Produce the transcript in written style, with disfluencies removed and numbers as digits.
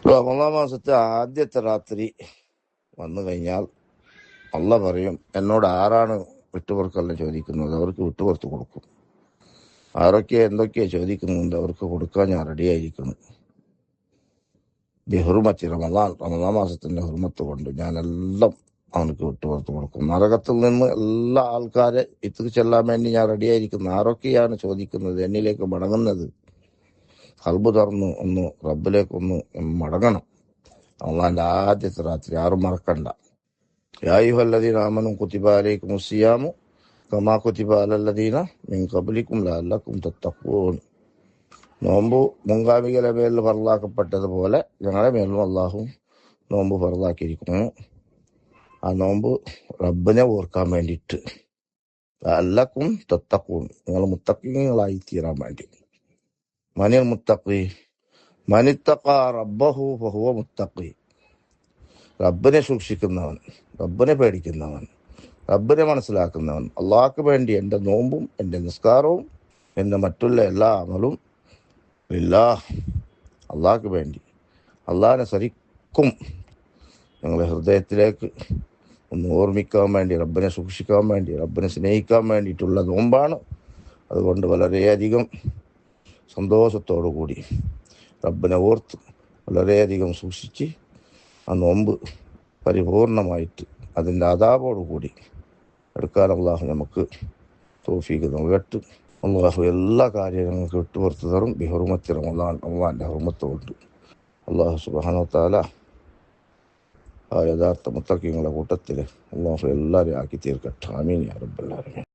റമദാൻ മാസത്തെ ആദ്യത്തെ രാത്രി വന്നു കഴിഞ്ഞാൽ അള്ള പറയും, എന്നോട് ആരാണ് വിട്ടുപുറക്കല്ല ചോദിക്കുന്നത്, അവർക്ക് വിട്ടുപുറത്ത് കൊടുക്കും. ആരൊക്കെ എന്തൊക്കെയാ ചോദിക്കുന്നുണ്ട് അവർക്ക് കൊടുക്കാൻ ഞാൻ റെഡിയായിരിക്കുന്നു. ബിഹുർമത്തി റമദാൻ മാസത്തിന്റെ ഹുർമത്ത് കൊണ്ട് ഞാനെല്ലാം അവനക്ക് വിട്ടുപുറത്ത് കൊടുക്കും. നരകത്തിൽ നിന്ന് എല്ലാ ആൾക്കാരെ ഇത്തിരി ചെല്ലാൻ വേണ്ടി ഞാൻ റെഡിയായിരിക്കുന്നു. ആരൊക്കെയാണ് ചോദിക്കുന്നത്, എന്നിലേക്ക് മടങ്ങുന്നത്? കൽബ് തുറന്ന് ഒന്ന് റബ്ബിലേക്കൊന്ന് മടങ്ങണം. അള്ളാന്റെ ആദ്യത്തെ രാത്രി ആരും മറക്കണ്ട. യാ അയ്യുഹല്ലദീന ആമനൂ കുതിബ അലൈക്കുമുസ് സിയാമു കമാ കുതിബ അലല്ലദീന മിൻ ഖബ്ലിക്കും ലഅല്ലക്കും തത്തഖൂൻ. നോമ്പ് മുൻഗാമികളുടെ മേലിൽ ഫർളാക്കപ്പെട്ടതുപോലെ ഞങ്ങളുടെ മേലും അള്ളാഹു നോമ്പ് ഫർളാക്കിയിരിക്കുന്നു. ആ നോമ്പ് റബ്ബിനെ ഓർക്കാൻ വേണ്ടിയിട്ട്, ലഅല്ലക്കും തത്തഖൂൻ, നിങ്ങൾ മുത്തഖീങ്ങളായി തീരാൻ വേണ്ടി. മനിൽ മുത്തഖി മനിത്തഖാ റബ്ബഹു ഫഹുവ മുത്തഖി. റബ്ബിനെ സൂക്ഷിക്കുന്നവൻ, റബ്ബിനെ പേടിക്കുന്നവൻ, റബ്ബിനെ മനസ്സിലാക്കുന്നവൻ, അള്ളാഹ്ക്ക് വേണ്ടി എൻ്റെ നോമ്പും എൻ്റെ നിസ്കാരവും എൻ്റെ മറ്റുള്ള എല്ലാ അമലും അള്ളാഹ്ക്ക് വേണ്ടി, അള്ളാഹിനെ ശരിക്കും ഞങ്ങളുടെ ഹൃദയത്തിലേക്ക് ഒന്ന് ഓർമ്മിക്കാൻ വേണ്ടി, റബ്ബിനെ സൂക്ഷിക്കാൻ വേണ്ടി, റബ്ബിനെ സ്നേഹിക്കാൻ വേണ്ടിയിട്ടുള്ള നോമ്പാണ്. അതുകൊണ്ട് വളരെയധികം സന്തോഷത്തോടു കൂടി റബ്ബിനെ ഓർത്ത് വളരെയധികം സൂക്ഷിച്ച് ആ നോമ്പ് പരിപൂർണമായിട്ട് അതിൻ്റെ അദാബോടുകൂടി എടുക്കാൻ അള്ളാഹു നമുക്ക് തൗഫീഖ് നൽകട്ടെ. അള്ളാഹു എല്ലാ കാര്യങ്ങൾക്ക് വിട്ടുപുറത്ത് തരും. ബിഹുർമത്തി റമദാൻ, അള്ളാഹിൻ്റെ ഹുർമത്ത് കൊണ്ട്. അള്ളാഹു സുബ്ഹാനഹു വ തആല ആ യഥാർത്ഥ മുത്തഖീങ്ങളുടെ കൂട്ടത്തിൽ അള്ളാഹു എല്ലാവരെയും ആക്കി തീർക്കട്ടെ. ആമീൻ യാ റബ്ബൽ ആലമീൻ.